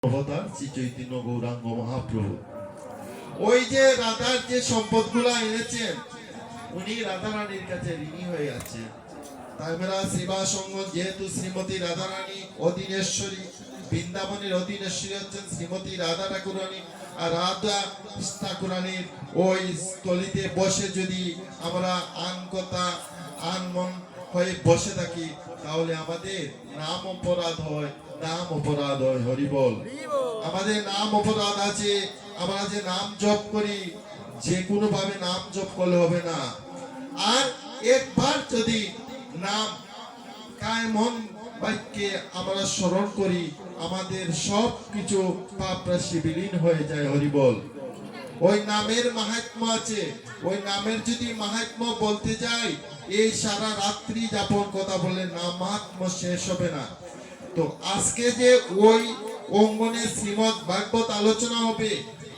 অবতার শ্রী চৈতন্য গৌরাঙ্গ মহাপ্রভু। ওই যে রাধার যে সম্পদগুলা এনেছেন, উনি রাধারানীর কাছে ঋণী হয়ে আছেন। তাই আমরা সেবা সঙ্গ, যেহেতু শ্রীমতী রাধারানী অধীনেশ্বরী, বৃন্দাবনের অধীনেশ্বরী হচ্ছেন শ্রীমতী রাধা ঠাকুরানী, আর রাধা ঠাকুরানীর ওই স্থলিতে বসে যদি আমরা আন কথা আন মন হয়ে বসে থাকি, তাহলে আমাদের নাম অপরাধ হয়, নাম অপরাধ হয়। হরি বল। আমাদের নাম অপরাধ আছে। আমরা যে নাম জপ করি, যে কোনো ভাবে নাম জপ করলে হবে না। আর একবার যদি নাম কায় মন বাক্যে আমরা স্মরণ করি, আমাদের সব কিছু পাপ রাশি বিলীন হয়ে যায়। হরি বল। ওই নামের মাহাত্ম্য আছে। ওই নামের যদি মাহাত্ম্য বলতে যাই, এই সারা রাত্রি যাপন কথা বলে নাম মাহাত্ম্য শেষ হবে না। তো আজকে যে ওই অঙ্গনে শ্রীমদ ভাগবত আলোচনা হবে,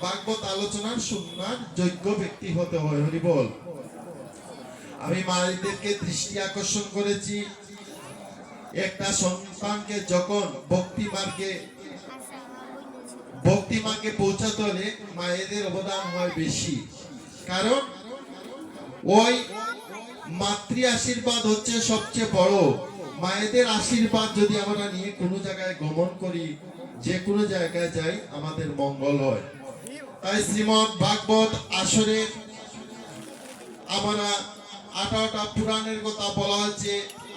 ভাগবত আলোচনার শুননার যোগ্য ব্যক্তি হতে হয়। হরি বল। আমি মায়েদেরকে দৃষ্টি আকর্ষণ করেছি, একটা সন্তানকে যখন ভক্তি মার্গে পৌঁছাতে হলে মায়েদের অবদান হয় বেশি। কারণ ওই মাতৃ আশীর্বাদ হচ্ছে সবচেয়ে বড়। মায়েদের আশীর্বাদ যদি আমরা নিয়ে কোনো জায়গায় গমন করি, যে কোনো জায়গায় যাই, আমাদের মঙ্গল হয়। তাই শ্রীমদ ভাগবত আসরে আমরা 18টা পুরাণের কথা বলা হয়েছে।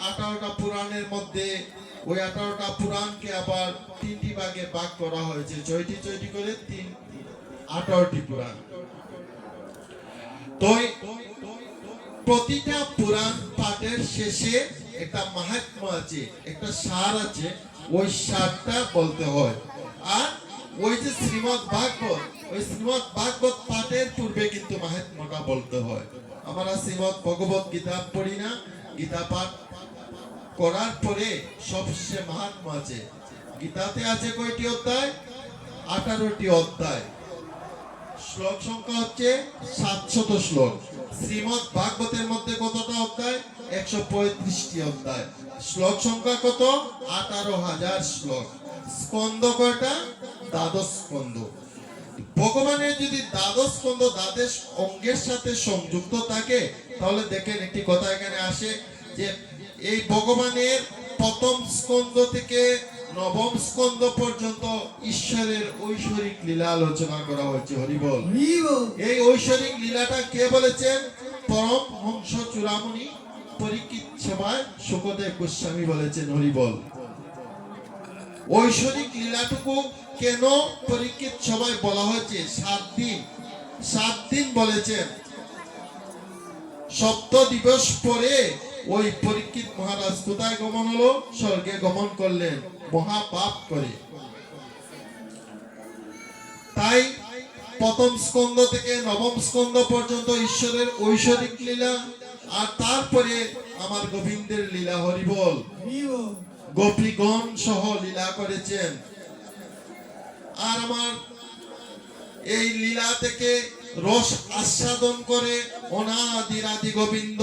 18টা পুরাণের মধ্যে ওই 18টা পুরাণকে আবার 3টি ভাগে ভাগ করা হয়েছে, 6টি করে 18টি পুরাণ। তো প্রতিটা পুরাণ পাঠের শেষে একটা মাহাত্ম্য আছে, একটা সার আছে, ওই সারটা বলতে হয়। আর ওই যে শ্রীমদ ভাগবত, ওই শ্রীমদ ভাগবত পাঠের পূর্বে কিন্তু মাহাত্ম্যটা বলতে হয়। আমরা শ্রীমদ ভগবত গীতা পড়ি না, গীতা পাঠ করার পরে সবশেষে মাহাত্ম্য আছে। গীতাতে আছে কয়টি অধ্যায়? 18টি অধ্যায়। শ্লোক সংখ্যা হচ্ছে 700 শ্লোক। শ্রীমদ ভাগবতের মধ্যে কতটা অধ্যায়? 135টি অধ্যায়। শ্লোক সংখ্যা কত? 18,000 শ্লোক। স্কন্ধ কয়টা? 12 স্কন্ধ। ভগবানের যদি 12 স্কন্ধ 12 অঙ্গের সাথে সংযুক্ত থাকে, তাহলে দেখেন একটি কথা এখানে আসে যে এই ভগবানের প্রথম স্কন্ধ থেকে 9ম স্কন্ধ পর্যন্ত ঈশ্বরের ঐশ্বরিক লীলা আলোচনা করা হয়েছে। হরি বল। এই ঐশ্বরিক লীলাটা কে বলেছেন? পরম হংস চূড়ামণি পরীক্ষিত সভায় শুকদেব গোস্বামী বলেছেন। হরি বল। ঐশ্বরিক লীলাটুকু কেন পরীক্ষিত সভায় বলা হয়েছে? 7 দিন বলেছেন। সপ্ত দিবস পরে ওই পরীক্ষিত মহারাজ কোথায় গমন হলো? স্বর্গে গমন করলেন, মহাপাপ করে। তাই প্রথম স্কন্ধ থেকে 9ম স্কন্ধ পর্যন্ত ঈশ্বরের ঐশ্বরিক লীলা, আর তারপরে আমার গোবিন্দের লীলা। হরি বল। গোপীগণ সহ লীলা করেছেন। আর আমার এই লীলা থেকে রস আস্বাদন করে অনাদিরাদি গোবিন্দ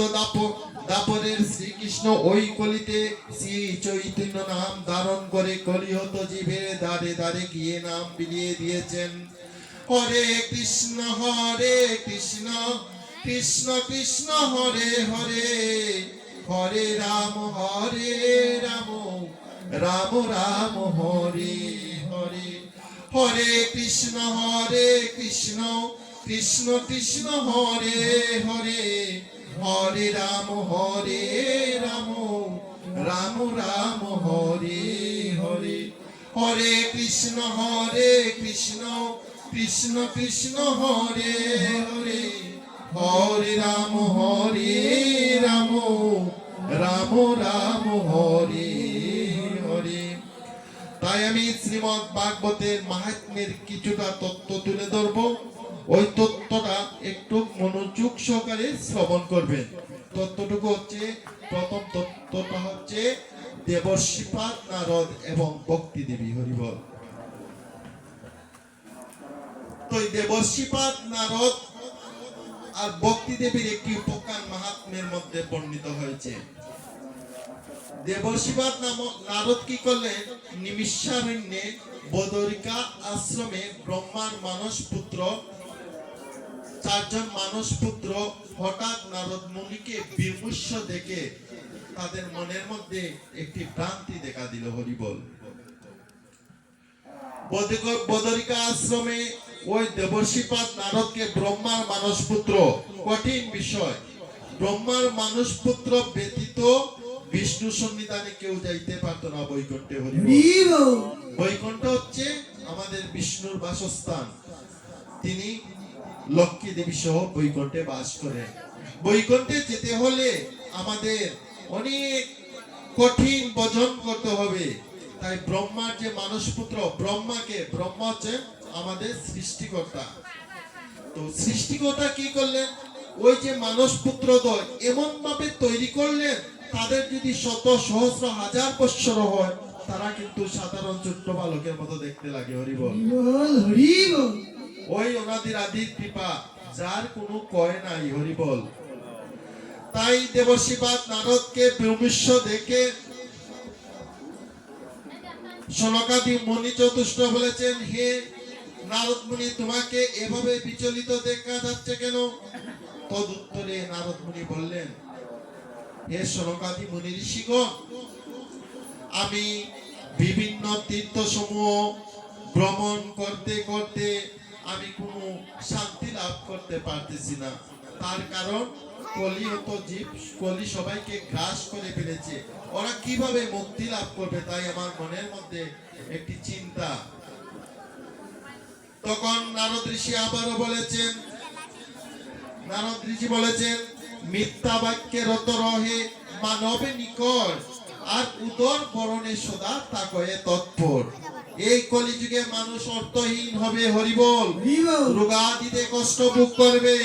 দাপরের শ্রীকৃষ্ণ ওই কলিতে শ্রী চৈতন্য নাম ধারণ করে কলিহত জীবের দ্বারে দ্বারে গিয়ে নাম বিলিয়ে দিয়েছেন। হরে কৃষ্ণ কৃষ্ণ কৃষ্ণ হরে হরে, হরে রাম রাম রাম হরে হরে। হরে কৃষ্ণ কৃষ্ণ কৃষ্ণ হরে হরে, হরে রাম রাম রাম হরে হরে। হরে কৃষ্ণ কৃষ্ণ কৃষ্ণ হরে হরে, হরে রাম রাম রাম হরে হরে। তাই আমি শ্রীমদ ভাগবতের মাহাত্ম্যের কিছুটা তত্ত্ব তুলে ধরব। ওই তত্ত্বটা একটু মনোযোগ সহকারে শ্রবণ করবেন। তত্ত্বটুকু হচ্ছে, প্রথম তত্ত্বটা হচ্ছে দেবর্ষিপাদ নারদ এবং ভক্তি দেবী। হরি বল। তো দেবর্ষিপাদ নারদ আর ভক্তি দেবীর একটি উপকার মাহাত্ম্যের মধ্যে বর্ণিত হয়েছে। দেবর্ষিপাদ নামক নারদ কি করলেন, নিমিষারণ্যে বদরিকা আশ্রমে ব্রহ্মার মানস পুত্র, চারজন মানস পুত্র হঠাৎ নারদ মুনিকে বিমুষ্য দেখে তাদের মনের মধ্যে একটি ভ্রান্তি দেখা দিল। হরিবল। বদরিকা আশ্রমে ওই দেবর্ষিপাদ নারদকে ব্রহ্মার মানস পুত্র, কঠিন বিষয়, ব্রহ্মার মানস পুত্র ব্যতীত বিষ্ণু সন্নিধানে কেউ যাইতে পারত না বৈকুণ্ঠে। হরিবল। বৈকুণ্ঠ হচ্ছে আমাদের বিষ্ণুর বাসস্থান, তিনি লক্ষ্মী দেবী সহ বৈকুণ্ঠে বাস করেন। বৈকুণ্ঠে যেতে হলে আমাদের অনেক কঠিন ভজন করতে হবে। তাই ব্রহ্মার যে মানস পুত্র, ব্রহ্মা হচ্ছে আমাদের সৃষ্টিকর্তা। তো সৃষ্টিকর্তা কি করলেন, ওই যে মানস পুত্রদ্বয় এমন ভাবে তৈরি করলেন, তাদের যদি শত সহস্র হাজার বৎসর হয়, তারা কিন্তু সাধারণ ছোট্ট বালকের মতো দেখতে লাগে। হরিবল। ওই ওনাদের আদির কৃপা, যার কোনো কয় নাই। হরিবল। তাই দেবর্ষিপাদ নারদকে বিমুষ্য দেখে সনকাদি মুনি চতুষ্ট বলেছেন, হে নারদ মুনি, তোমাকে এভাবে বিচলিত দেখা যাচ্ছে কেন? তদুত্তরে নারদ মুনি বললেন, হে সনকাদি মুনি ঋষিগণ, আমি বিভিন্ন তীর্থ সমূহ ভ্রমণ করতে করতে আমি কোনো শান্তি লাভ করতে পারতেছি না। তার কারণ কলিহত জীব, কলি সবাইকে গ্রাস করে ফেলেছে, ওরা কিভাবে মুক্তি লাভ করবে, তাই আমার মনের মধ্যে একটি চিন্তা। তখন নারদ ঋষি আবারও বলেছেন, মিথ্যা বাক্যে রত রহে মানবে নিকট, আর উদর বরণে সদা তাকয়ে তৎপর। এই কলিযুগে মানুষ অর্থহীন হবে। হরিবল। রোগাদিতে কষ্ট ভোগ করবে,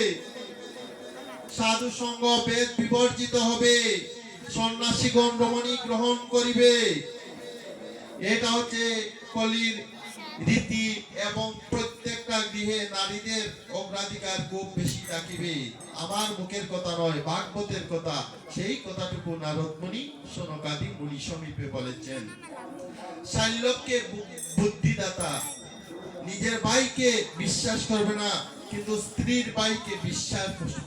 সাধু সঙ্গ বেদ বিবর্জিত হবে, সন্ন্যাসীগণ রমণী গ্রহণ করিবে। এটা হচ্ছে কলির রীতি, এবং প্রত্যেকটা গৃহে নারীদের অগ্রাধিকার খুব বেশি থাকিবে। আমার মুখের কথা নয়, ভাগবতের কথা। সেই কথাটুকু নারদ মুনি সনকাদি মুনি সমীপে বলেছেন। শাল্যকে বুদ্ধিদাতা, নিজের ভাইকে বিশ্বাস করবে না, কিন্তু স্ত্রীর ভাইকে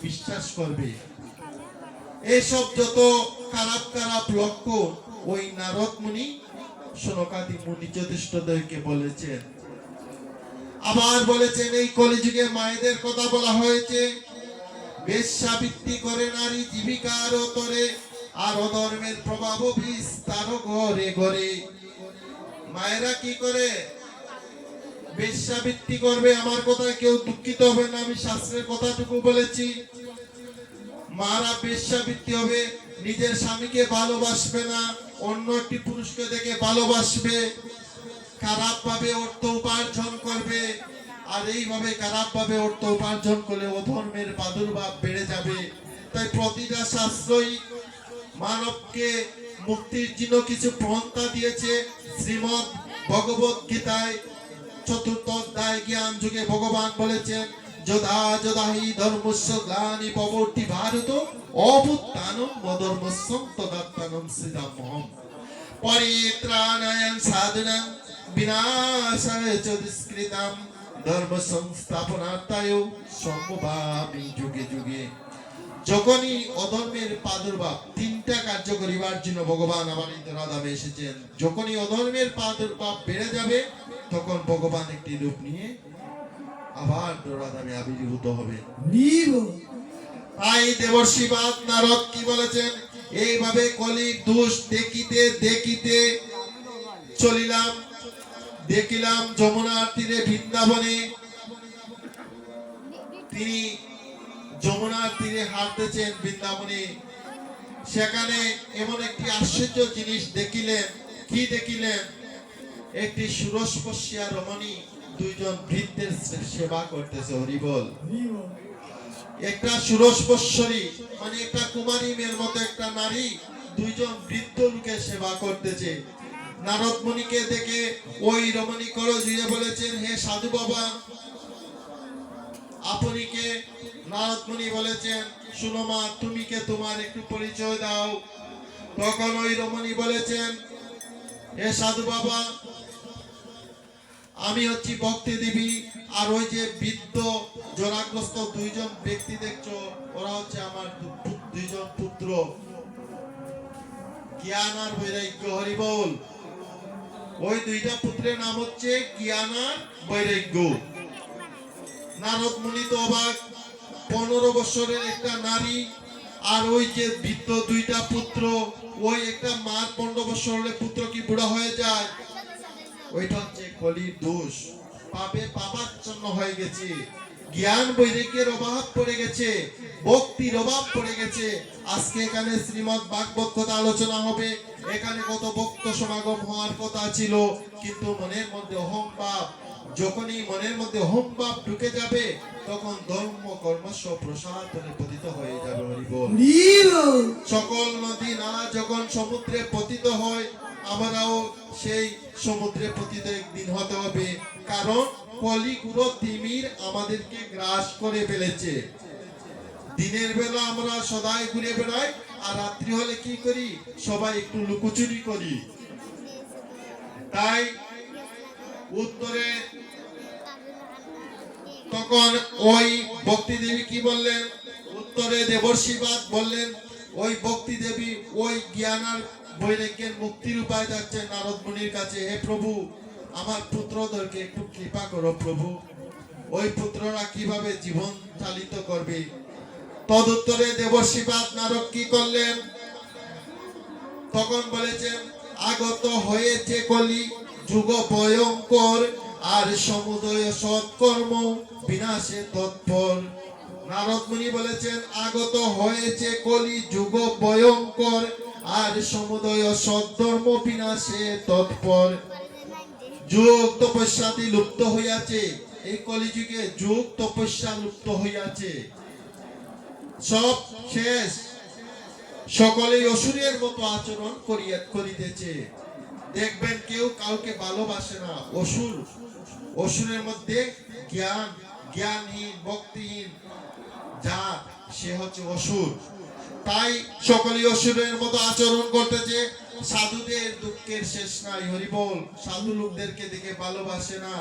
বিশ্বাস করবে। এসব যত খারাপ খারাপ লক্ষণ ওই নারদ মুনি সনকাদি মুনি যথেষ্টদেরকে বলেছেন। আবার বলেছেন, এই কলিযুগে মায়েদের কথা বলা হয়েছে, বেশ্যাবৃত্তি করে নারী জীবিকার তরে, আর অধর্মের প্রভাব বিস্তার ঘরে ঘরে। মায়েরা কি করে? বেশ্যাবৃত্তি করবে। আমার কথায় কেউ দুঃখিত হবে না, আমি শাস্ত্রের কথাটুকু বলেছি। মারা বেশ্যাবৃত্তি হবে, নিজের স্বামীকে ভালোবাসবে না, অন্য একটি পুরুষকে দেখে ভালোবাসবে, খারাপ ভাবে অর্থ উপার্জন করবে। আর এইভাবে খারাপ ভাবে অর্থ উপার্জন করলে অধর্মের প্রাদুর্ভাব বেড়ে যাবে। তাই প্রতিটা শাস্ত্রই মানবকে মুক্তির জন্য কিছু পন্থা দিয়েছে। শ্রীমদ্ ভগবত গীতায় ৪র্থ অধ্যায় জ্ঞান যুগে ভগবান বলেছেন, যদা যদাহি ধর্মস্য গ্লানি ভবতি ভারত অভুত্থানম অধর্মস্যং তদাত্মানম সৃজাম্যহম পরিত্রাণায় সাধনাং বিনাশায় চ দুষ্কৃতাম ধর্ম সংস্থাপনার্থায় সম্ভবামি যুগে যুগে। যখনই অধর্মের প্রাদুর্ভাব, তিনটা কার্য করিবার জন্য ভগবান আমার এই ধরাধামে এসেছেন। যখনই অধর্মের প্রাদুর্ভাব বেড়ে যাবে, তখন ভগবান একটি রূপ নিয়ে আবার ধরাধামে আবির্ভূত হবে। তাই দেবর্ষিপাদ নারদ কি বলেছেন, এইভাবে কলির দোষ দেখিতে দেখিতে দেখিলাম যমুনার তীরে বৃন্দাবনে। তিনি যমুনার তীরে হাঁটতেছেন বৃন্দাবনে। সেখানে এমন একটি আশ্চর্য জিনিস দেখিলেন। কি দেখিলেন? একটি ষোড়শপর্ষিয়া রমণী দুইজন বৃদ্ধের সেবা করতেছে। হরিবল। একটা ষোড়শপর্ষী মানে একটা কুমারী মেয়ের মতো একটা নারী দুইজন বৃদ্ধ লোকের সেবা করতেছে। নারদ মুনিকে দেখে ওই রমণী করজুড়ে বলেছেন, হে সাধু বাবা, আপনি কে? নারদ মুনি বলেছেন, শুনো মা, তুমি কে, তোমার একটু পরিচয় দাও। তখন ওই রমণী বলেছেন, হে সাধু বাবা, আমি হচ্ছি ভক্তি দেবী, আর ওই যে বৃদ্ধ জরাগ্রস্ত দুইজন ব্যক্তি দেখছো, ওরা হচ্ছে আমার দুইজন পুত্র, জ্ঞান আর বৈরাগ্য। হরি বল। ওই দুইটা পুত্রের নাম হচ্ছে জ্ঞান আর বৈরাগ্য। নারদ মুনি তো অবাক, 15 বছরের একটা নারী আর ওই যে বৃদ্ধ দুইটা পুত্র, ওই একটা মার 15 বছরের পুত্র কি বুড়া হয়ে যায়? ওইটা হচ্ছে কলির দোষ। পাপে পাপাচ্ছন্ন হয়ে গেছে, জ্ঞান বৈরাগ্যের অভাব পড়ে গেছে, ভক্তির অভাব পড়ে গেছে। আজকে এখানে শ্রীমদ্ ভাগবত কথা আলোচনা হবে, এখানে কত ভক্ত সমাগম হওয়ার কথা ছিল, কিন্তু মনের মধ্যে অহংভাব, যখনই মনের মধ্যে অহংভাব ঢুকে যাবে, তখন ধর্ম কর্মস্ব প্রসাদনে পতিত হয়ে যাবে। হরি বল। সকল নদী নালা যখন সমুদ্রে পতিত হয়, আমরাও সেই সমুদ্রে পতিত একদিন হতে হবে, কারণ কলিগুলো তিমির আমাদেরকে গ্রাস করে ফেলেছে। দিনের বেলা আমরা সদাই ঘুরে বেড়াই, আর রাত্রি হলে কি করি? সবাই একটু লুকোচুরি করি। তাই উত্তরে তখন ওই ভক্তি দেবী কি বললেন? উত্তরে দেবর্ষিবাদ বললেন, ওই ভক্তি দেবী ওই জ্ঞান আর বৈরাগ্যের মুক্তির উপায় যাচ্ছে নারদ মুনির কাছে। হে প্রভু, আমার পুত্রদেরকে একটু কৃপা করো প্রভু, ওই পুত্ররা কিভাবে জীবন চালিত করবে? তদুত্তরে দেবর্ষিবাদ নারদ কি করলেন? তখন বলেছেন, আগত হয়েছে কলি যুগ ভয়ঙ্কর, আর সমুদয় সৎকর্ম বিনাশে তৎপর। নারদ মুনি বলেছেন, আগত হয়েছে কলি যুগ ভয়ঙ্কর, আর সমুদয় সৎধর্ম বিনাশে তৎপর। যুগ তপস্যাতে লুপ্ত হইয়াছে, এই কলিযুগে যুগ তপস্যা লুপ্ত হইয়াছে, সব শেষ। সকলেই অসুরের মতো আচরণ করিতেছে। দেখবেন কেউ কাউকে ভালোবাসে না, অসুর। অসুরের মধ্যে জ্ঞানহীন ভক্তিহীন যা, সে হচ্ছে অসুর। তাই সকলেই অসুরের মতো আচরণ করতেছে। সাধুদের দুঃখের শেষ নাই। হরি বল। সাধু লোকদেরকে দেখে ভালোবাসে না,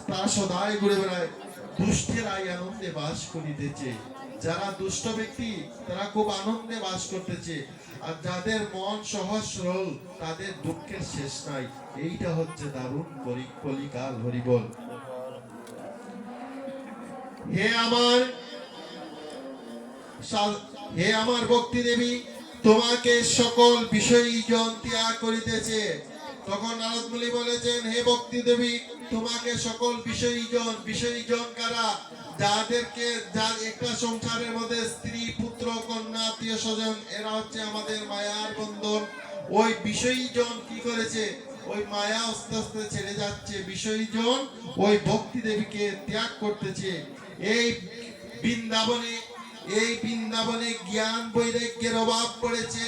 তারা সদাই ঘুরে বেড়ায়। দুষ্টেরাই আনন্দে বাস করিতেছে। যারা দুষ্ট ব্যক্তি তারা খুব আনন্দে বাস করতেছে, আর যাদের মন সহজ সরল তাদের দুঃখের শেষ নাই। এইটা হচ্ছে দারুণ কলিকাল। হরি বল। হে আমার ভক্তি দেবী, তোমাকে সকল বিষয়ী জন ত্যাগ করিতেছে। তখন নারদ মুনি বলেছেন, হে ভক্তি দেবী, তোমাকে সকল বিষয়ী জন কারা? যাদেরকে যার একটা সংসারের মধ্যে স্ত্রী পুত্র কন্যা আত্মীয় স্বজন, এরা হচ্ছে আমাদের মায়ার বন্ধন। ওই বিষয়ী জন কি করেছে? ওই মায়া আস্তে আস্তে ছেড়ে যাচ্ছে। বিষয়ী জন ওই ভক্তি দেবীকে ত্যাগ করতেছে। এই বৃন্দাবনে জ্ঞান বৈরাগ্যের অভাব পড়েছে।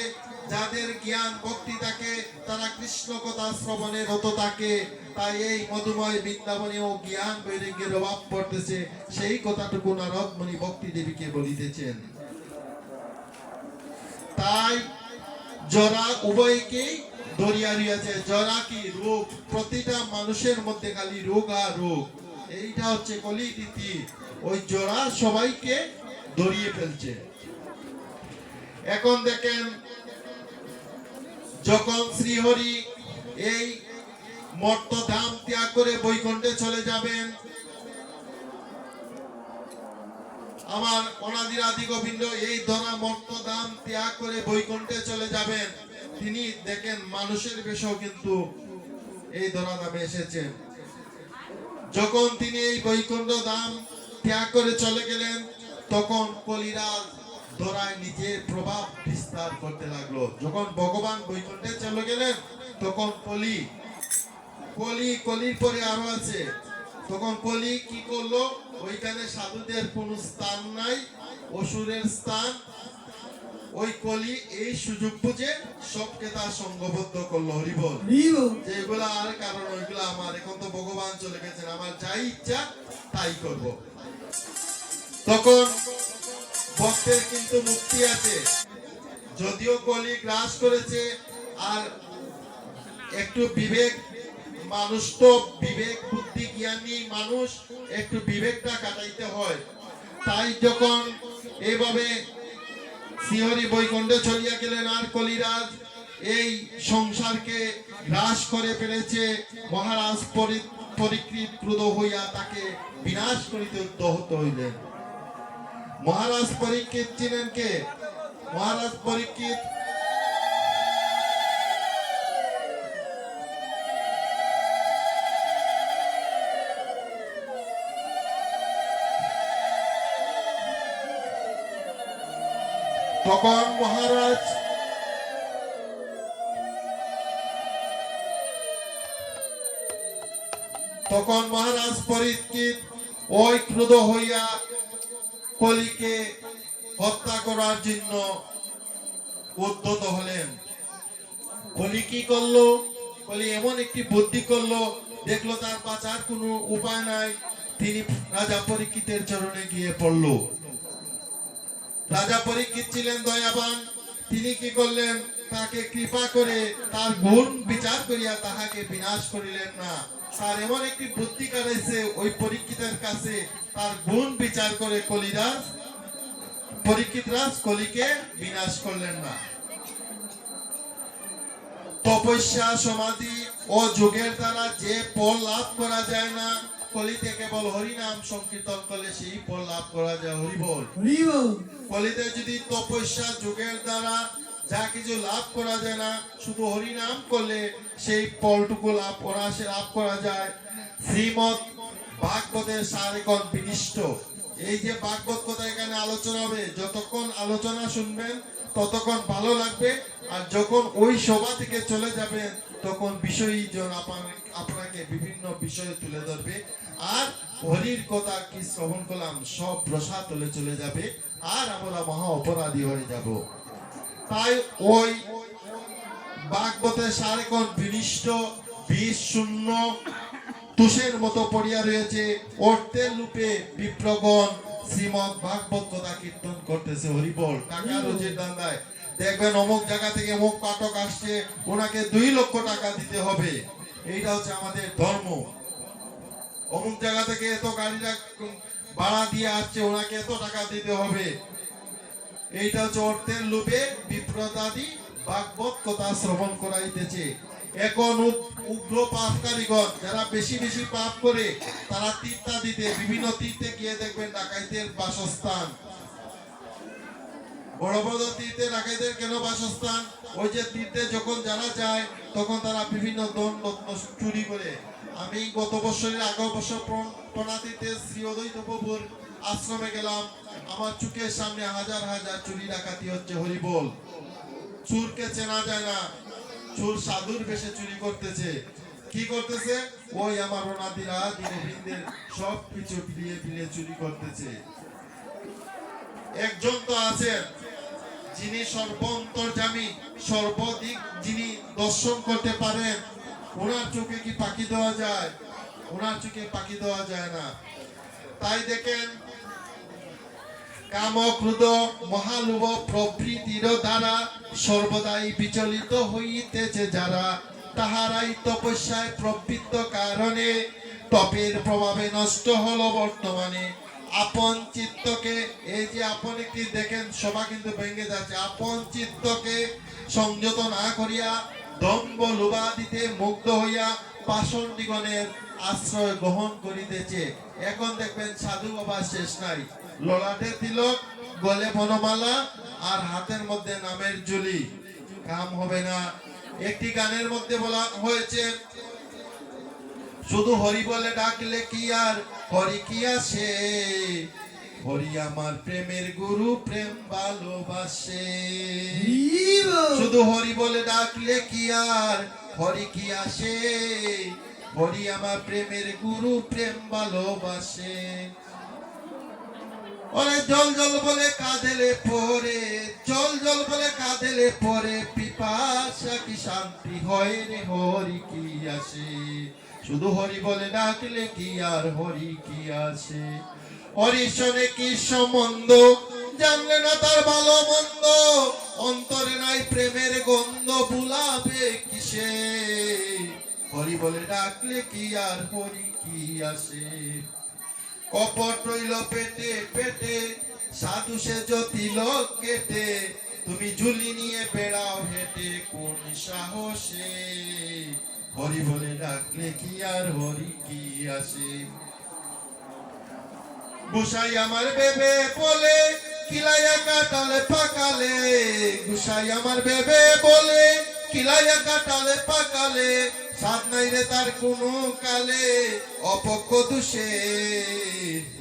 যাদের জ্ঞান ভক্তি থাকে তারা কৃষ্ণ কথা শ্রবণে রত থাকে। তাই এই মধুময় বৃন্দাবনেও জ্ঞান বৈরাগ্যের অভাব পড়তেছে। সেই কথাটুকু নারদ মুনি ভক্তি দেবীকে বলিতেছেন। তাই জরা উভয়কেই ধরিয়া রইয়াছে। জরা কি? রোগ। প্রতিটা মানুষের মধ্যে খালি রোগ আর রোগ। এইটা হচ্ছে কলিরীতি। ওই জরা সবাইকে ধরিয়ে ফেলছে। এখন দেখেন, যখন শ্রীহরি এই মর্তধাম ত্যাগ করে বৈকুণ্ঠে চলে যাবেন, আমার অনাদির আদি গোবিন্দ এই ধরা মর্তধাম ত্যাগ করে বৈকুণ্ঠে চলে যাবেন, তিনি দেখেন মানুষের বেশেও কিন্তু এই ধরা ধামে এসেছেন। যখন তিনি এই বৈকুণ্ঠ ধাম ত্যাগ করে চলে গেলেন, তখন কলিরাজ ধরায় নিজের প্রভাব বিস্তার করতে লাগলো। যখন ভগবান বৈকুণ্ঠে চলে গেলেন, তখন কলির পরে আরো আছে। তখন কলি কি করলো? ওইখানে সাধুদের কোন স্থান নাই, অসুরের স্থান। ওই কলি এই সুযোগ বুঝে সবকে তার সঙ্গবদ্ধ করলো। হরিবল। যেগুলা আর কারণ ওইগুলা আমার, এখন তো ভগবান চলে গেছেন, আমার যাই ইচ্ছা তাই করব। তখন ভক্তের কিন্তু মুক্তি আছে। যদিও কলি গ্রাস করেছে, আর একটু বিবেক, মানুষ তো বিবেক বুদ্ধি জ্ঞানী মানুষ, একটু বিবেকটা কাটাইতে হয়। তাই যখন এইভাবে শ্রীহরি বৈকুণ্ঠে চলিয়া গেলেন আর কলিরাজ এই সংসারকে গ্রাস করে ফেলেছে, মহারাজ পরীক্ষিত ক্রুদ্ধ হইয়া তাকে বিনাশ করিতে উদ্যত হইলেন। মহারাজ পরীক্ষিত ছিলেন কে? মহারাজ পরীক্ষিত তখন মহারাজ পরীক্ষিত ওই ক্রুদ্ধ হইয়া কলিকে হত্যা করার জন্য উদ্যত হলেন। কলি কি করলো? কলি এমন একটি বুদ্ধি করলো, দেখলো তার বাঁচার কোনো উপায় নাই, তিনি রাজা পরীক্ষিতের চরণে গিয়ে পড়ল। রাজা পরীক্ষিত ছিলেন দয়াবান, তিনি কি করলেন? তাকে কৃপা করে তার গুণ বিচার করিয়া তাহাকে বিনাশ করিলেন না। তার এমন একটি বুদ্ধি কাটাইছে ওই পরীক্ষিতের কাছে, তার গুণ বিচার করে পরীক্ষিত রাজ কলিকে বিনাশ করলেন না। তপস্যা, সমাধি ও যোগের দ্বারা যে ফল লাভ করা যায় না, কলিতে কেবল হরিনাম সংকীর্তন করলে সেই ফল লাভ করা যায়। হরিবল। কলিতে যদি তপস্যা যোগের দ্বারা যা কিছু লাভ করা যায় না, শুধু হরিনাম করলে সেই ফলটুকু অনায়াসে লাভ করা যায়। শ্রীমৎ ভাগবতের সারেকন বিনিষ্ট, এই যে ভাগবত কথা এখানে আলোচনা হবে, যতক্ষণ আলোচনা শুনবেন ততক্ষণ ভালো লাগবে, আর যখন ওই সভা থেকে চলে যাবেন তখন বিষয়ী জন আপনাকে বিভিন্ন বিষয় তুলে ধরবে, আর হরির কথা কি শ্রবণ করলাম সব রসা তুলে চলে যাবে, আর আমরা মহা অপরাধী হয়ে যাব। তাই ওই ভাগবতের সারেকন বিনিষ্ট, বিষ শূন্য তুষের মতো পড়িয়া রয়েছে, অর্থের রূপে বিপ্রগণ শ্রীমৎ ভাগবত কথা কীর্তন করতেছে। হরিবল। টাকা রোজের দান্দায় দেখবেন অমুক জায়গা থেকে অমুক পাঠক আসছে, ওনাকে 2 লক্ষ টাকা দিতে হবে, এইটা হচ্ছে আমাদের ধর্ম। অমুক জায়গা থেকে এত গাড়িটা ভাড়া দিয়ে আসছে, ওনাকে এত টাকা দিতে হবে, এইটা হচ্ছে অর্থের লোভে বিপ্রদাদি ভাগবত কথা শ্রবণ করাইতেছে। এখন উগ্র পাপকারীগণ যারা বেশি বেশি পাপ করে, তারা তীর্থা দিতে বিভিন্ন তীর্থে গিয়ে দেখবেন ডাকাইতের বাসস্থান। বড় বড় তীর্থে ডাকাইতের কেন বাসস্থান? ওই যে তীর্থে যখন যারা যায় তখন তারা বিভিন্ন ধন রত্ন চুরি করে। আমি গত বছরের আগের বছর প্রণাতীতে শ্রী অদ্বৈত প্রভুর আশ্রমে গেলাম, আমার চোখের সামনে হাজার হাজার চুরি ডাকাতি হচ্ছে। হরিবল। চুরকে চেনা যায় না, চুর সাধুর বেশে চুরি করতেছে। কি করতেছে? ওই আমার অনাদিরা দীনবৃন্দের সব কিছু পিলিয়ে চুরি করতেছে। একজন তো আছেন যিনি সর্বন্তর্যামী, সর্বদিক যিনি দর্শন করতে পারেন, ওনার চোখে কি পাখি দেওয়া যায়? ওনার চোখে পাখি দেওয়া যায় না। তাই দেখেন, কাম ক্রোধ মহালোভ প্রভৃতির দ্বারা সর্বদাই বিচলিত হইতেছে যারা, তাহারাই তপস্যায় প্রবৃত্ত কারণে তপের প্রভাবে নষ্ট হলো বর্তমানে। আপন চিত্তকে, এই যে আপন একটি দেখেন সভা কিন্তু ভেঙে যাচ্ছে, আপন চিত্তকে সংযত না করিয়া দম্ভ লোভাদিতে মুগ্ধ হইয়া পাষণ্ডিগণের আশ্রয় গ্রহণ করিতেছে। এখন দেখবেন সাধু বাবা শেষ নাই, ললাটে তিলক, গলে বনমালা, আর হাতের মধ্যে নামের ঝুলি। কাম হবে না। একটি গানের মধ্যে বলা হয়েছে, শুধু হরি বলে ডাকলে কি আর হরি কি আসে, হরি আমার প্রেমের গুরু, প্রেম ভালোবাসে। শুধু হরি বলে ডাকলে কি আর হরি কি আসে, হরি আমার প্রেমের গুরু, প্রেম ভালোবাসে। ওরে জল জল বলে কাঁদেলে পরে, জল জল বলে কাঁদেলে পরে, পিপাসা কি শান্তি হয় রে, হরি কি আসে। শুধু হরি বলে ডাকলে কি আর হরি কি আসে। হরি শোনে কি সম্বন্ধ, জানলে না তার ভালো মন্দ, অন্তরে নাই প্রেমের গন্ধ, বুলাবে কিসে? হরি বলে ডাকলে কি আর হরি কি আসে? কপট রইল পেটে পেটে, সাধু সে জ্যোতিল কেটে, তুমি ঝুলি নিয়ে বেড়াও হেঁটে কোন সাহসে? হরি বলে ডাকলে কি আর হরি কি আসে? গুসাই আমার বেবে বলে কিলাইয়া কাটালে পাকালে, গুসাই আমার বেবে বলে কিলাইয়া কাটালে পাকালে, সাধ নাই রে তার কোনো কালে, অপক্ষ দোষে।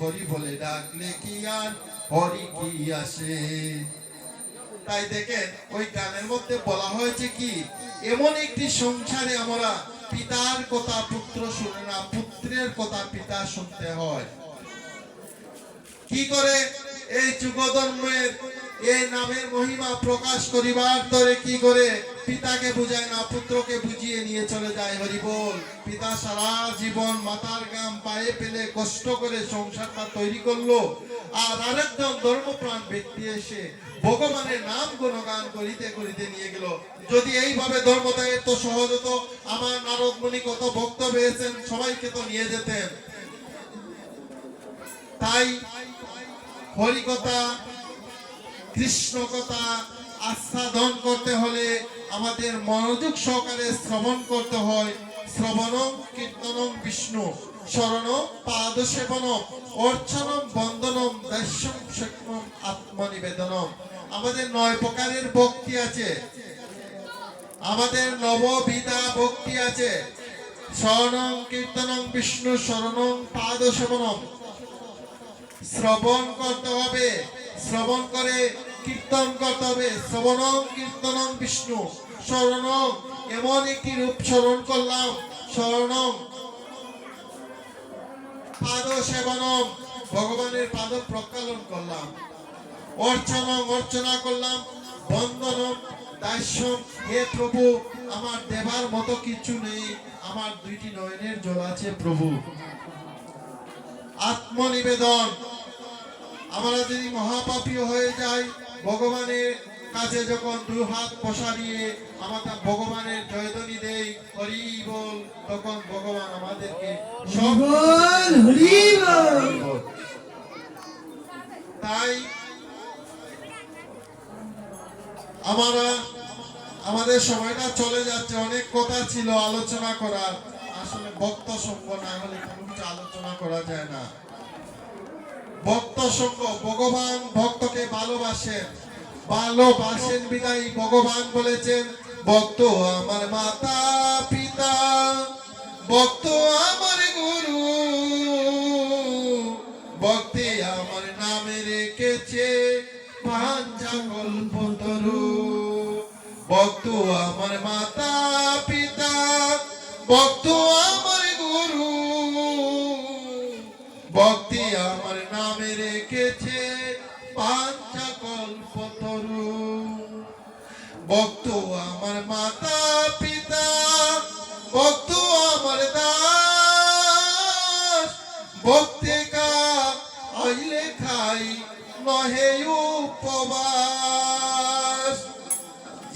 হরি বলে ডাকলে কি আর হরি কি আসে? তাই দেখেন ওই গানের মধ্যে বলা হয়েছে কি, এমন একটি সংসারে আমরা পিতার কথা পুত্র শুনে না, পুত্রের কথা পিতা শুনতে হয়। কি করে এই যুগধর্মের এই নামের মহিমা প্রকাশ করিবার তরে কি করে পিতাকে বুঝায় না, পুত্রকে বুঝিয়ে নিয়ে চলে যায়। হরি বল। পিতা সারা জীবন মাথার গাম পায়ে ফেলে কষ্ট করে সংসারটা তৈরি করলো, আর আরেকজন ধর্মপ্রাণ ব্যক্তি এসে ভগবানের নাম গুণগান করিতে করিতে নিয়ে গেল। যদি এইভাবে ধর্মটা এত সহজ হতো, আমার নারদ মুনি কত ভক্ত পেয়েছেন, সবাইকে তো নিয়ে যেতেন। তাই হরি কথা, কৃষ্ণ কথা আস্বাদন করতে হলে আমাদের মনোযোগ সহকারে শ্রবণ করতে হয়। শ্রবণম কীর্তনম বিষ্ণু, শরণম পাদসেবনম, অর্চনম বন্দনম, দাস্যম শক্নম আত্মনিবেদনম। আমাদের 9 প্রকারের ভক্তি আছে, আমাদের নববিধা ভক্তি আছে। শরণম কীর্তনম বিষ্ণু, শরণম পাদসেবনম। শ্রবণ করতে হবে, শ্রবণ করে কীর্তন করতে হবে। শ্রবণম কীর্তনম বিষ্ণু, শরণম এমন একটি রূপ স্মরণ করলাম, শরণম পাদ সেবনম ভগবানের পাদ প্রক্ষালন করলাম, অর্চনম অর্চনা করলাম, বন্দনম দাস্যম হে প্রভু আমার দেবার মতো কিছু নেই, আমার 2টি নয়নের জল আছে প্রভু। আত্মনিবেদন, আমরা যদি মহাপাপী হয়ে যাই, ভগবানের কাছে যখন 2 হাত প্রসারিয়ে আমরা ভগবানের জয়ধ্বনি দেই হরি বল, তখন ভগবান আমাদেরকে সব হরি বল। তাই আমরা আমাদের সময়টা চলে যাচ্ছে, অনেক কথা ছিল আলোচনা করার, আসলে ভক্ত সঙ্গ না হলে কোনো কিছু আলোচনা করা যায় না। ভক্ত সঙ্গ, ভগবান ভক্তকে ভালোবাসেন, ভালোবাসেন বিদায় ভগবান বলেছেন ভক্ত আমার মাতা পিতা, ভক্ত আমার গুরু, ভক্তি আমার নামে রেখেছে পাঞ্চা কল্পতরু। ভক্ত আমার মাতা পিতা, ভক্ত আমার গুরু, ভক্তি আমার নামে রেখেছে পাঞ্চা কল্পতরু। ভক্ত আমার মাতা পিতা, ভক্ত আমার দাস, ভক্তে কা আইলে খাই নহে উপবাস।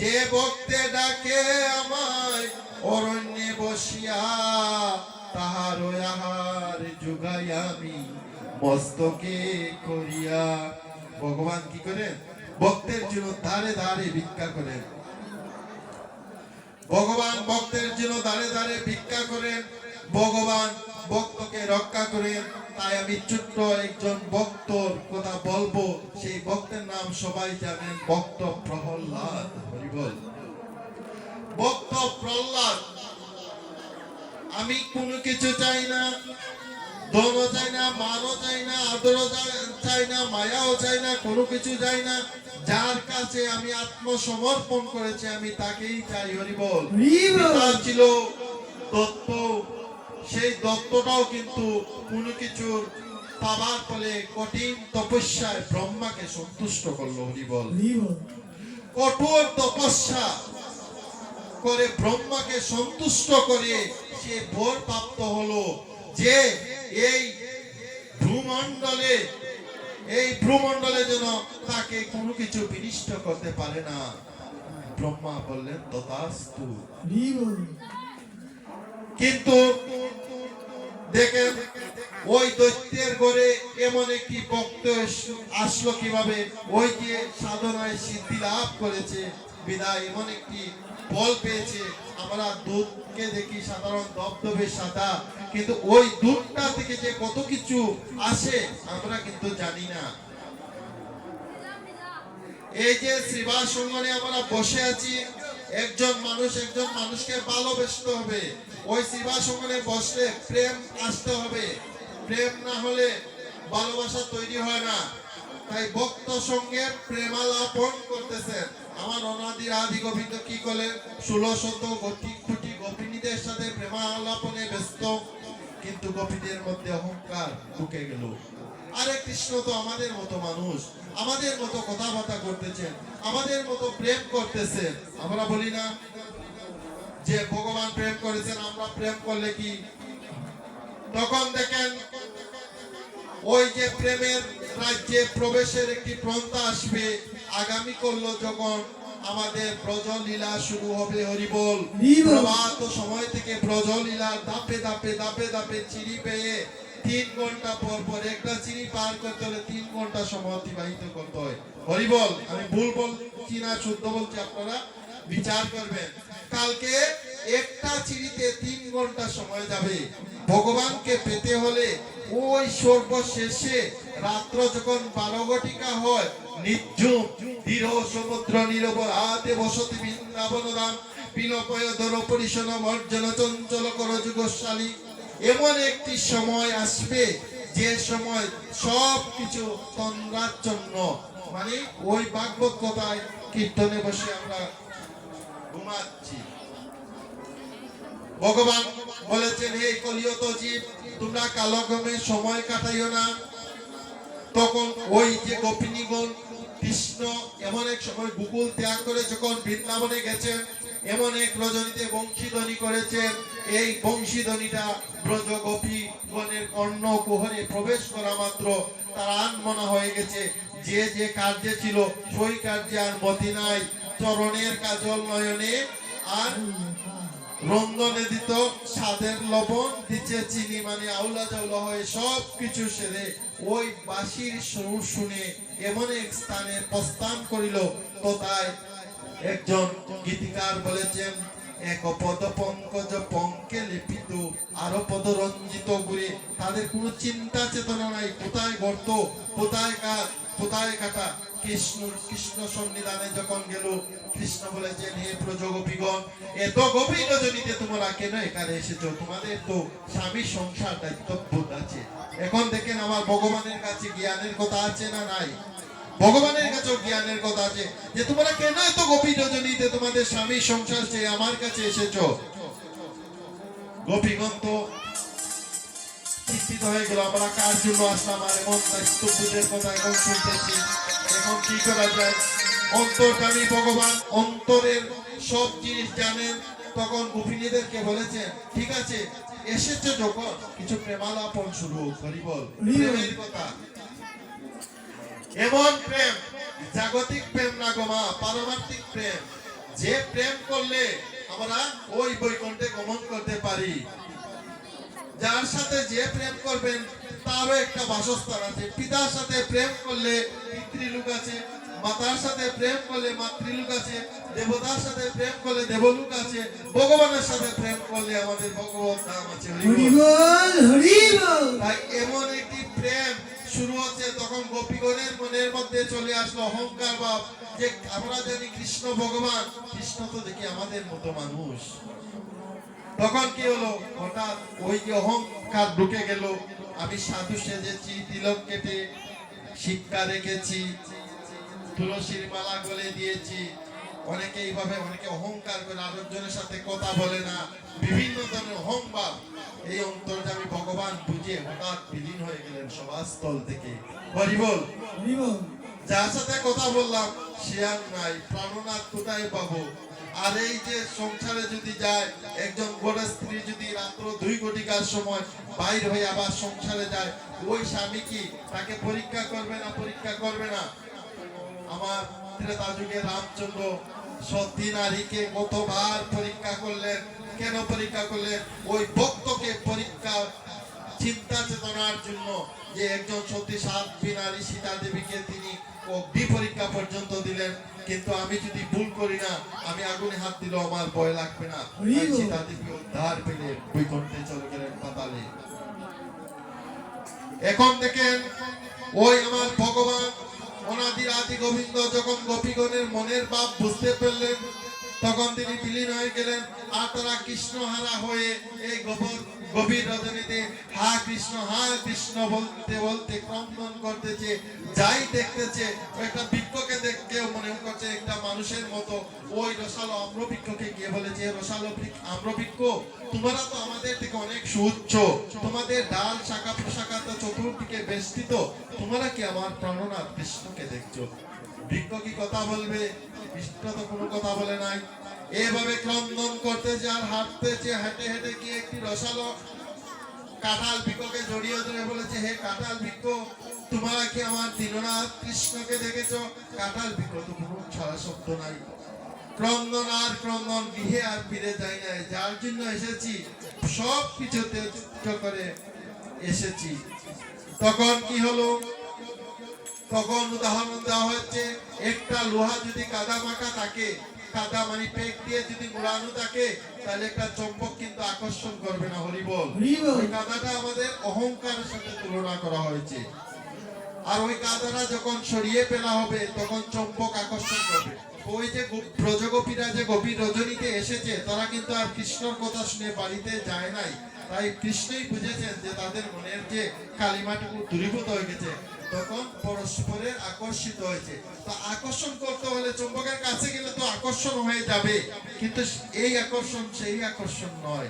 যে ভক্তে ডাকে আমায় অরণ্যে বসিয়া, তাহার আহার যোগাই আমি মস্তকে করিয়া। ভগবান কি করেন? ভক্তের জন্য ধারে ধারে ভিক্ষা করেন। ভগবান ভক্তের জন্য ধারে ধারে ভিক্ষা করেন, ভগবান ভক্তকে রক্ষা করেন। তাই আমি ছোট্ট একজন ভক্তর কথা বলবো, সেই ভক্তের নাম সবাই জানেন, ভক্ত প্রহ্লাদ। হরি বল। ভক্ত প্রহ্লাদ, আমি কোনো কিছু চাই না, ধনও চাই না, মানও চাই না, আদরও চাই না, মায়াও চাই না, কোনো কিছু চাই না। যার কাছে আমি আত্মসমর্পণ করেছি আমি তাকেই চাই। হরি বল। পিতা ছিল দত্ত, সেই দত্তটাও কিন্তু কোনো কিছু পাবার ফলে কঠিন তপস্যায় ব্রহ্মাকে সন্তুষ্ট করলো। হরি বল। কঠোর তপস্যা করে ব্রহ্মাকে সন্তুষ্ট করে সে বর প্রাপ্ত হলো যে এই ভূমণ্ডলে যেন তাকে কোনো কিছু বিনিষ্ট করতে পারে না। ব্রহ্মা বললেন তথাস্তু। কিন্তু দেখেন ওই দৈত্যের ঘরে এমন একটি ভক্ত আসলো কিভাবে, ওই যে সাধনায় সিদ্ধি লাভ করেছে বিদায় এমন একটি বল পেয়েছে। আমরা দুধকে দেখি সাধারণ দবদবে সাদা, কিন্তু ওই দুধটা থেকে যে কত কিছু আসে আমরা কিন্তু জানি না। এই যে শ্রীবাস অঙ্গনে আমরা বসে আছি, একজন মানুষকে ভালোবাসতে হবে। ওই শ্রীবাস অঙ্গনে বসলে প্রেম আসতে হবে, প্রেম না হলে ভালোবাসা তৈরি হয় না। তাই ভক্ত সঙ্গে প্রেমালাপন করতেছেন। আমার অনাদি আদি গোবিন্দ কি করলেন, 1600 কোটি গোপিনীদের সাথে প্রেমালাপনে ব্যস্ত, কিন্তু গোপীদের মধ্যে অহংকার ঢুকে গেল। আরে কৃষ্ণ তো আমাদের মতো মানুষ, আমাদের মতো কথাবার্তা করতেছেন, আমাদের মতো প্রেম করতেছেন। আমরা বলি না যে ভগবান প্রেম করেছেন, আমরা প্রেম করলে কি? তখন দেখেন ওই যে প্রেমের রাজ্যে প্রবেশের একটি প্রন্থা আসবে। আগামী করলো যখন আমাদের ব্রজলীলা শুরু হবে, হরিবল। প্রভাত সময় থেকে ব্রজলীলা ধাপে ধাপে ধাপে ধাপে চিড়ি পেয়ে 3 ঘন্টা পর পর একটা চিড়ি পার করতে হলে 3 ঘন্টা সময় অতিবাহিত করতে হয়, হরিবল। আমি ভুল বলছি না শুদ্ধ বলছি, আপনারা বিচার করবেন। কালকে একটা চিড়িতে 3 ঘন্টা সময় যাবে। ভগবানকে পেতে হলে ওই সর্বশেষে রাত্র যখন 12 ঘটিকা হয়, নির্ঝুম দৃঢ় সমুদ্র নীরব আতে বসতি বৃন্দাবন ধাম বিনপয় ধর পরিশন মর্জন চঞ্চল কর যুগশালী। এমন একটি সময় আসবে যে সময় সব কিছু তন্দ্রাচ্ছন্ন, মানে ওই ভাগবত কথায় কীর্তনে বসে আমরা ঘুমাচ্ছি। ভগবান বলেছেন, হে কলিয়ত জীব, তোমরা কালক্রমে সময় কাটাইও না। তখন ওই যে গোপিনীগণ কৃষ্ণ এমন এক সময় গোকুল ত্যাগ করে যখন বৃন্দাবনে গেছেন, এমন এক রজনীতে বংশীধ্বনি করেছেন। এই বংশীধ্বনিটা ব্রজ গোপী গণের কর্ণ কুহরে প্রবেশ করা মাত্র তার আনমনা হয়ে গেছে। যে যে কার্যে ছিল সেই কার্যে আর মতি নাই। চরণের কাজল নয়নে আর রন্ধনে দিত স্বাদের লবণ, দিচ্ছে চিনি, মানে আউলা জাউলা হয়ে সব কিছু সেরে ওই বাঁশির সুর শুনে এমন এক স্থানে প্রস্থান করিল। তো তাই একজন গীতিকার বলেছেন, এক পদ পঙ্কজ পঙ্কে লিপিত আরো পদ রঞ্জিত ঘুরে। তাদের কোনো চিন্তা চেতনা নাই, কোথায় গর্ত, কোথায় কাঠ, কোথায় কাটা। কৃষ্ণ সন্নিধানে যখন গেল, কৃষ্ণ বলেছেন, হে ব্রজগোপীগণ, এত গভীর রজনীতে তোমরা কেন এখানে এসেছো? তোমাদের তো স্বামী সংসার দায়িত্ববোধ আছে। এখন দেখেন আমার ভগবানের কাছে জ্ঞানের কথা আছে না নাই? ভগবানের কাছেও জ্ঞানের কথা আছে যে তোমরা কেন এত গভীর রজনীতে তোমাদের স্বামী সংসার চেয়ে আমার কাছে এসেছো। গোপীগণ তো চিন্তিত হয়ে গেল, আমরা কার জন্য আসলাম, আর এমন দায়িত্ববোধের কথা এখন শুনতেছি, এখন কি করা যায়? অন্তর্যামী ভগবান অন্তরের সব জিনিস জানেন। তখন গোপিনীদেরকে বলেছেন, ঠিক আছে, এসেছো যখন কিছু প্রেমালাপন শুরু হোক, হরিবল। প্রেমের কথা, এমন প্রেম, জাগতিক প্রেম না গো মা, পারমার্থিক প্রেম। যে প্রেম করলে আমরা ওই বৈকুণ্ঠে গমন করতে পারি। যার সাথে যে প্রেম করবেন তারও একটা বাসস্থান আছে। পিতার সাথে প্রেম করলে পিতৃলোক আছে, মাতার সাথে প্রেম করলে মাতৃলোক আছে, দেবতার সাথে প্রেম করলে দেবলোক আছে, ভগবানের সাথে প্রেম করলে আমাদের ভগবত ধাম আছে। তাই এমন একটি প্রেম শুরু হচ্ছে। তখন গোপীগণের মনের মধ্যে চলে আসলো অহংকার ভাব, যে আমরা জানি কৃষ্ণ ভগবান, কৃষ্ণ তো দেখি আমাদের মতো মানুষ। তখন কি হলো, হঠাৎ ওই যে অহংকার ঢুকে গেল। আমি সাধু সেজেছি, তিলক কেটে শিক্ষা রেখেছি, তুলসীর মালা গলে দিয়েছি। অনেকে এইভাবে অনেকে অহংকার করে, আরেকজনের সাথে কথা বলে না, বিভিন্ন ধরনের অহংভাব। এই অন্তর্যামী ভগবান বুঝে হঠাৎ বিলীন হয়ে গেলেন সভাস্থল থেকে। হরিবল। যার সাথে কথা বললাম সে আর নাই, প্রাণনাথ কোথায় পাবো? আর এই যে সংসারে যদি যায়, একজন বড় স্ত্রী যদি রাত্র 2 ঘটিকার সময় বাইর হয়ে আবার সংসারে যায়, ওই স্বামী কি তাকে পরীক্ষা করবে না? পরীক্ষা করবে না? আমার ত্রেতা যুগে রামচন্দ্র সতী নারীকে কতবার পরীক্ষা করলেন। কেন পরীক্ষা করলেন? ওই ভক্তকে পরীক্ষা, চিন্তা চেতনার জন্য, যে একজন সতী সাধ্বী নারী সীতা দেবীকে তিনি অগ্নি পরীক্ষা পর্যন্ত দিলেন। কিন্তু আমি যদি ভুল করি না, আমি আগুনে হাত দিলেও আমার ভয় লাগবে না। সীতা দেবী উদ্ধার পেলে বৈকুণ্ঠে চলে গেলেন, পাতালে। এখন দেখেন, ওই আমার ভগবান অনাদির আদি গোবিন্দ যখন গোপীগণের মনের ভাব বুঝতে পারলেন, তখন তিনি বিলীন হয়ে গেলেন। আর তারা কৃষ্ণহারা হয়ে এই গভীর রজনীতে হা কৃষ্ণ বলতে বলতে ক্রন্দন করতেছে। যাই দেখতেছে, একটা বৃক্ষকে দেখতেও মনে করছে একটা মানুষের মতো। ওই রসালো আম্রবৃক্ষকে গিয়ে বলেছে, রসালো আম্রবৃক্ষ, তোমরা তো আমাদের থেকে অনেক সুউচ্চ, তোমাদের ডাল শাখা প্রশাখা তো চতুর্দিকে বেষ্টিত, তোমরা কি আমার প্রাণনাথ কৃষ্ণকে দেখছো? বৃক্ষ কি কথা বলবে? কৃষ্ণ তো কোনো কথা বলে নাই। এভাবে ক্রন্দন করতেছে আর হাঁটতেছে। হেঁটে হেঁটে গিয়ে একটি রসালো কাঁঠাল বৃক্ষকে জড়িয়ে ধরে বলেছে, হে কাঁঠাল বৃক্ষ, তোমরা কি আমার দীননাথ কৃষ্ণকে দেখেছো? কাঁঠাল বৃক্ষ তো কোনো সারা শব্দ নাই। ক্রন্দন আর ক্রন্দন, গৃহে আর ফিরে যায় নাই। যার জন্য এসেছি সব কিছু ত্যাগ করে এসেছি। তখন কি হলো? তখন উদাহরণ দেওয়া হচ্ছে, একটা লোহা যদি কাদা মাখা থাকে, কাদা মানে পেক দিয়ে যদি মোড়ানো থাকে, তাহলে একটা চম্পক কিন্তু আকর্ষণ করবে না। হরিবল। ওই কাদাটা আমাদের অহংকারের সাথে তুলনা করা হয়েছে। আর ওই কাদাটা যখন সরিয়ে ফেলা হবে, তখন চম্পক আকর্ষণ করবে। ওই যে ব্রজগোপীরা যে গভীর রজনীতে এসেছে, তারা কিন্তু আর কৃষ্ণর কথা শুনে বাড়িতে যায় নাই। তাই কৃষ্ণই বুঝেছেন যে তাদের মনের যে কালিমাটুকু দূরীভূত হয়ে গেছে, তখন পরস্পরের আকর্ষিত হয়েছে। তো আকর্ষণ করতে হলে চুম্বকের কাছে গেলে তো আকর্ষণ হয়ে যাবে, কিন্তু এই আকর্ষণ সেই আকর্ষণ নয়।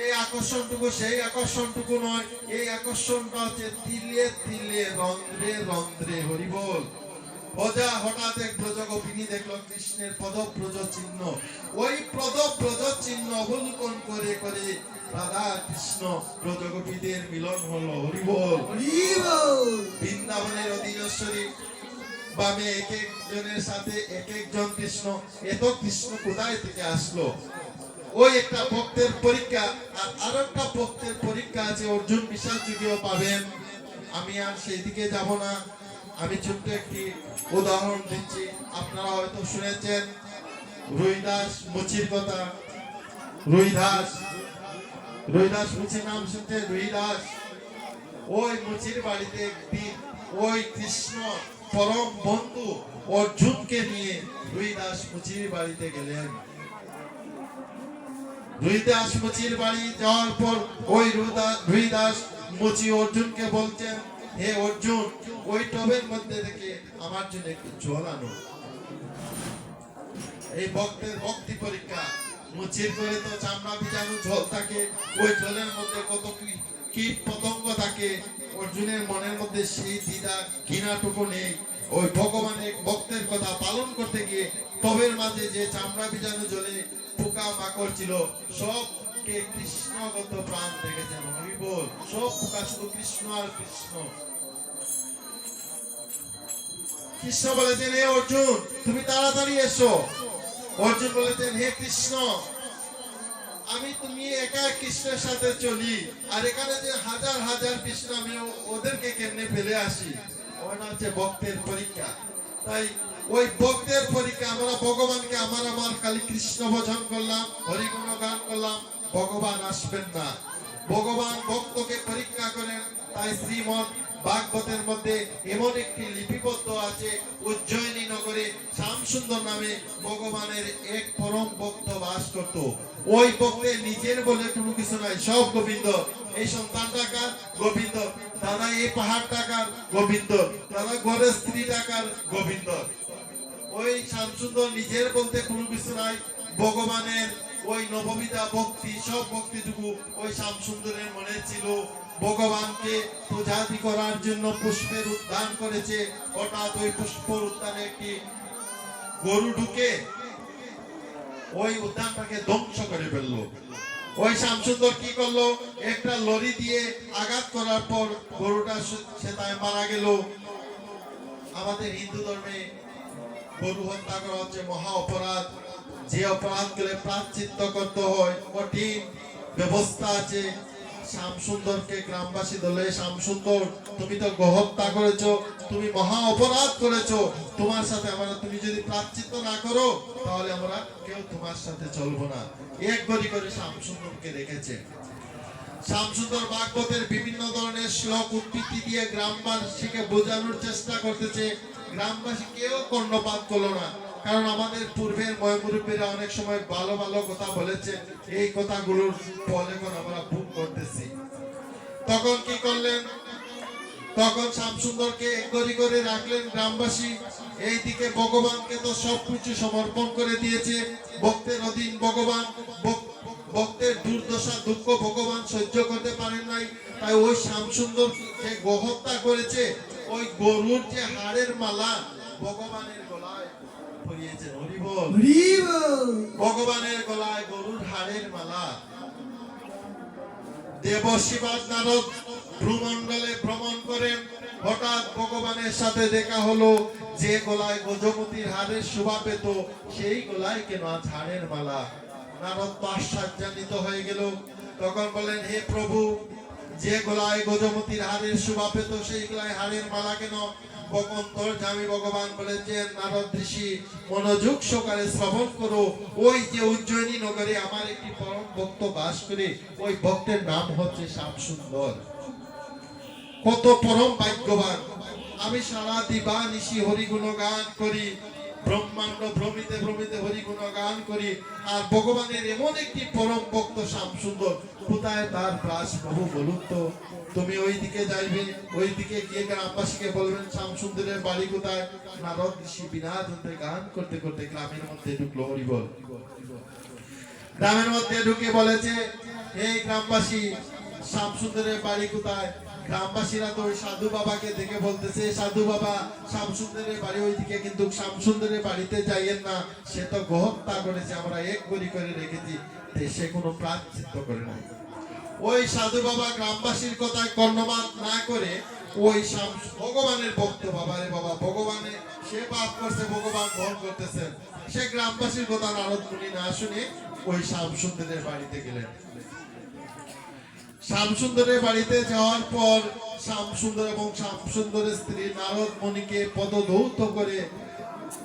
এই আকর্ষণটুকু সেই আকর্ষণটুকু নয়। এই আকর্ষণটা হচ্ছে তিলে তিলে, রন্ধ্রে রন্ধ্রে। হরিবল। প্রজা হঠাৎ এক ব্রজগোপিনী দেখলো কৃষ্ণের পদব্রজ চিহ্ন। ওই পদব্রজ চিহ্ন অবলোকন করে করে রাধা কৃষ্ণ ব্রজগোপীদের মিলন হলো। হরিবল। বৃন্দাবনের অধীনেশ্বরী বামে এক একজনের সাথে এক একজন কৃষ্ণ। এত কৃষ্ণ কোথায় থেকে আসলো? ওই একটা ভক্তের পরীক্ষা। আর আরেকটা ভক্তের পরীক্ষা আছে, অর্জুন বিশ্বাস যদিও পাবেন। আমি আর সেই দিকে যাব না। আমি ছোট্ট একটি উদাহরণ দিচ্ছি। আপনারা হয়তো শুনেছেন রুইদাস মুচির কথা। রুইদাস মুচির নাম শুনছেন? রুইদাস। ওই মুচির বাড়িতে একদিন ওই কৃষ্ণ পরম বন্ধু অর্জুনকে নিয়ে রুইদাস মুচির বাড়িতে গেলেন। রুইদাস মুচির বাড়ি যাওয়ার পর ওই রুইদাস মুচি অর্জুনকে বলছেন, হে অর্জুন, ওই টবের মধ্যে থেকে আমার জন্য একটু জল আনো। এই ভক্তের ভক্তি পরীক্ষা। মুচির করে তো চামড়া ভিজানো জল থাকে, ওই জলের মধ্যে কত কীট পতঙ্গ থাকে। অর্জুনের মনের মধ্যে সেই দ্বিধা ঘৃণাটুকু নেই। ওই ভগবানের ভক্তের কথা পালন করতে গিয়ে টবের মাঝে যে চামড়া ভিজানো জলে পোকা মাকড় ছিল, সবকে কৃষ্ণগত প্রাণ দেখেছেন। হরিবল। সব পোকা শুধু কৃষ্ণ আর কৃষ্ণ। কৃষ্ণ বলেছেন, হে অর্জুন, তুমি তাড়াতাড়ি এসো। অর্জুন বলেছেন, হে কৃষ্ণ, আমি তুমি একা কৃষ্ণের সাথে চলি, আর এখানে যে হাজার হাজার কৃষ্ণ, আমি ওদেরকে কেমনে ফেলে আসি? ওটা হচ্ছে ভক্তের পরীক্ষা। তাই ওই ভক্তের পরীক্ষা। আমরা ভগবানকে আমার খালি কৃষ্ণ ভজন করলাম, হরিগুণ গান করলাম, ভগবান আসবেন না। ভগবান ভক্তকে পরীক্ষা করেন। তাই শ্রীমদ ভাগবতের মধ্যে এমন একটি লিপিবদ্ধ আছে, উজ্জয়িনী নগরে শ্যামসুন্দর নামে ভগবানের এক পরম ভক্ত বাস করত। ওই ভক্তের নিজের বলে কোনো কিছু নাই, সব গোবিন্দ। এই সন্তানটা কার? গোবিন্দ। দাদা এই পাহাড়টা কার? গোবিন্দ। দাদা ঘরের স্ত্রীটা কার? গোবিন্দ। ওই শ্যামসুন্দর নিজের বলতে কোনো কিছু নাই। ভগবানের ওই নববিধা ভক্তি, সব ভক্তিটুকু ওই শ্যামসুন্দরের মনে ছিল। ভগবানকে পূজাদি করার জন্য পুষ্পের উদ্যান করেছে। হঠাৎ ওই পুষ্প উদ্যানে একটি গরু ঢুকে ওই উদ্যানটাকে ধ্বংস করে ফেললো। ওই শ্যামসুন্দর কি করলো, একটা লরি দিয়ে আঘাত করার পর গরুটা সেটায় মারা গেল। আমাদের হিন্দু ধর্মে গরু হত্যা করা হচ্ছে মহা অপরাধ। যে অপরাধ গুলো প্রায়শ্চিত্ত করতে হয়, কঠিন ব্যবস্থা আছে। শ্যামসুন্দরকে গ্রামবাসী বলে, শ্যামসুন্দর তুমি তো গোহত্যা করেছো, তুমি মহা অপরাধ করেছো, তোমার সাথে আমরা, তুমি যদি প্রায়শ্চিত্ত না করো তাহলে আমরা কেউ তোমার সাথে চলবো না। এক গরি করে শ্যামসুন্দরকে রেখেছে। শ্যামসুন্দর ভাগবতের বিভিন্ন ধরনের শ্লোক উদ্ধৃতি দিয়ে গ্রামবাসীকে বোঝানোর চেষ্টা করতেছে। গ্রামবাসী কেউ কর্ণপাত করলো না, কারণ আমাদের পূর্বের ময়মুরব্বীরা অনেক সময় ভালো ভালো কথা বলেছে, এই কথাগুলোর ফল এখন আমরা ভোগ করতেছি। তখন কি করলেন, তখন শ্যামসুন্দরকে এক গরি করে রাখলেন গ্রামবাসী। এইদিকে ভগবানকে তো সবকিছু সমর্পণ করে দিয়েছে, ভক্তের অধীন ভগবান। ভক্তের দুর্দশা দুঃখ ভগবান সহ্য করতে পারেন নাই, তাই ওই শ্যামসুন্দর যে গোহত্যা করেছে, ওই গরুর যে হাড়ের মালা ভগবানের গলায় পরিয়েছেন। হরি বল। ভগবানের গলায় গরুর হাড়ের মালা। দেবশিবাজ নারদ ভ্রমণ্ডলে ভ্রমণ করেন, হঠাৎ ভগবানের সাথে দেখা হলো। যে গলায় গজমতির হাড়ের শোভা পেত, সেই গলায় কেন আজ হাড়ের মালা? নারদ আশ্চর্যান্বিত হয়ে গেল। তখন বলেন, হে প্রভু, যে গলায় গজমতির হাড়ের শোভা পেত, সেই গলায় হাড়ের মালা কেন? ভগবান ভগবান বলেছেন, নারদ ঋষি মনোযোগ সহকারে শ্রবণ করো। ওই যে উজ্জয়িনী নগরে আমার একটি পরম ভক্ত বাস করে, ওই ভক্তের নাম হচ্ছে শ্যামসুন্দর। কত পরম ভাগ্যবান! আমি সারা দিবা নিশি হরিগুণ গান করি, ব্রহ্মাণ্ড ভ্রমিতে ভ্রমিতে হরিগুণ গান করি, আর ভগবানের এমন একটি পরম ভক্ত শ্যামসুন্দর, কোথায় তার প্রাস প্রভু বলুন তো? তুমি ওই দিকে যাইবে, ওই দিকে গিয়ে গ্রামবাসীকে বলবেন শ্যামসুন্দরের বাড়ি কোথায়। নারদ ঋষি বিনা দ্বন্দ্বে গান করতে করতে গ্রামের মধ্যে ঢুকলো। হরি বল। গ্রামের মধ্যে ঢুকে বলেছে, এই গ্রামবাসী, শ্যামসুন্দরের বাড়ি কোথায়? গ্রামবাসীরা তো ওই সাধু বাবাকে দেখে বলতেছে, সাধু বাবা, শ্যামসুন্দরের বাড়ি ওইদিকে, কিন্তু শ্যামসুন্দরের বাড়িতে যাইয়েন না, সে তো গোহত্যা করেছে, আমরা এক গরি করে রেখেছি, সে কোনো প্রায়শ্চিত্ত করে নাই। ওই সাধু বাবা গ্রামবাসীর কথায় কর্ণপাত না করে ওই ভগবানের ভক্ত, বাবারে বাবা, ভগবানে সে পাপ করছে, ভগবান গ্রহণ করতেছেন, সে গ্রামবাসীর কথা নারদ মুনি না শুনে ওই শ্যামসুন্দরের বাড়িতে গেলেন। শ্যামসুন্দরের বাড়িতে যাওয়ার পর শ্যামসুন্দর এবং শ্যামসুন্দরের স্ত্রী নারদ মুনিকে পদধৌত করে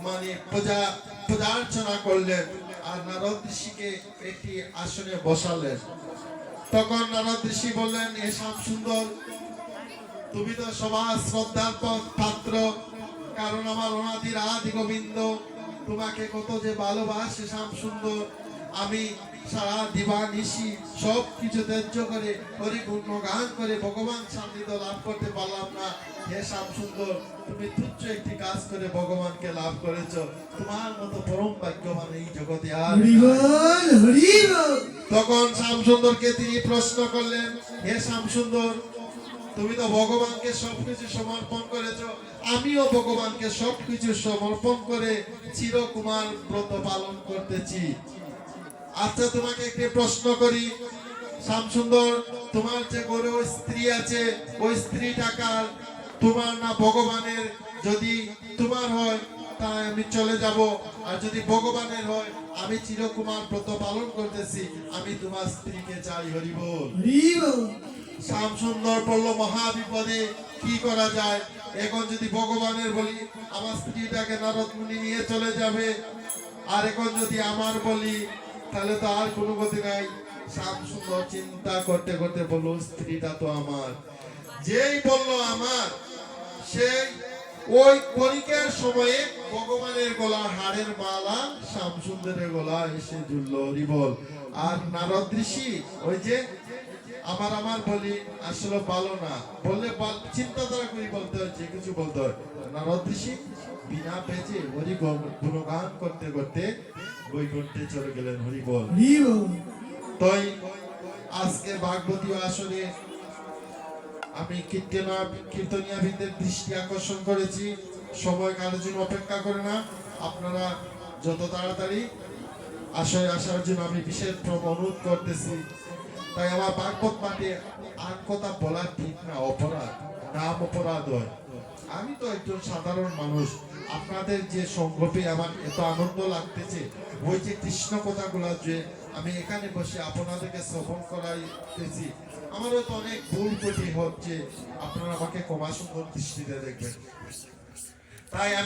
মানে পূজার্চনা করলেন, আর নারদ ঋষিকে একটি আসনে বসালেন। তখন নারদ ঋষি বললেন, হে শ্যামসুন্দর, তুমি তো সবার শ্রদ্ধার পাত্র, কারণ আমার অনাদির আদি গোবিন্দ তোমাকে কত যে ভালোবাসে শ্যামসুন্দর। আমি সারা দিবা নিশি সব কিছু ত্যায্য করে হরিগুণ গান করে ভগবান সান্নিধ্য লাভ করতে পারলাম না। হে শ্যামসুন্দর, তুমি তুচ্ছ একটি কাজ করে ভগবানকে লাভ করেছো, তোমার মতো পরম ভাগ্যবান এই জগতে আর নাই। তখন শ্যামসুন্দরকে তিনি প্রশ্ন করলেন, হে শ্যামসুন্দর, তুমি তো ভগবানকে সবকিছু সমর্পণ করেছো, আমিও ভগবানকে সবকিছু সমর্পণ করে চিরকুমার ব্রত পালন করতেছি। আচ্ছা, তোমাকে একটি প্রশ্ন করি, শ্যামসুন্দর, তোমার যে গরু স্ত্রী আছে, ওই স্ত্রী টাকার তোমার না ভগবানের? যদি তোমার হয় তাই আমি চলে যাব, আর যদি ভগবানের হয়, আমি চিরকুমার ব্রত পালন করতেছি, আমি তোমার স্ত্রীকে চাই। হরি বল। শ্যামসুন্দর বলল, মহা বিপদে, কি করা যায়? এখন যদি ভগবানের বলি, আমার স্ত্রীটাকে নারদ মুনি নিয়ে চলে যাবে, আর এখন যদি আমার বলি, তাহলে তো আর কোনো গতি নাই। শ্যামসুন্দর চিন্তা করতে করতে বলল, স্ত্রীটা তো আমার। যেই বলল আমার, সেই ওই পরীক্ষার সময়ে ভগবানের গলা হাড়ের মালা শ্যামসুন্দরের গলা এসে ঝুললো। হরি বল। আর নারদ ঋষি ওই যে আমার আমার বলি আসলে ভালো না বললে চিন্তাধারা করি বলতে হয়, যে কিছু বলতে হয়। নারদ ঋষি বিনা পেজে হরি গুণগান করতে করতে বৈকুণ্ঠে চলে গেলেন। হরি বল। তাই আজকে ভাগবতী আসরে আমি কীর্তনিয়া বৃন্দের দৃষ্টি আকর্ষণ করেছি। সময় কারোর জন্য অপেক্ষা করে না, আপনারা যত তাড়াতাড়ি আশয় আসার জন্য আমি বিশেষ অনুরোধ করতেছি। তাই আমার ভাগবত পাঠে আর কথা বলা ঠিক না, অপরাধ, নাম অপরাধ হয়। আমি তো একজন সাধারণ মানুষ, আপনাদের যে সঙ্গ পেয়ে আমার এত আনন্দ লাগতেছে, ওই যে কৃষ্ণ কথাগুলো যে আমি এখানে বসে আপনাদেরকে শ্রবণ করাইতেছি, আমারও তো অনেক ভুল ত্রুটি হচ্ছে, আপনারা আমাকে ক্ষমা সুন্দর দৃষ্টিতে দেখবেন। তাই আমি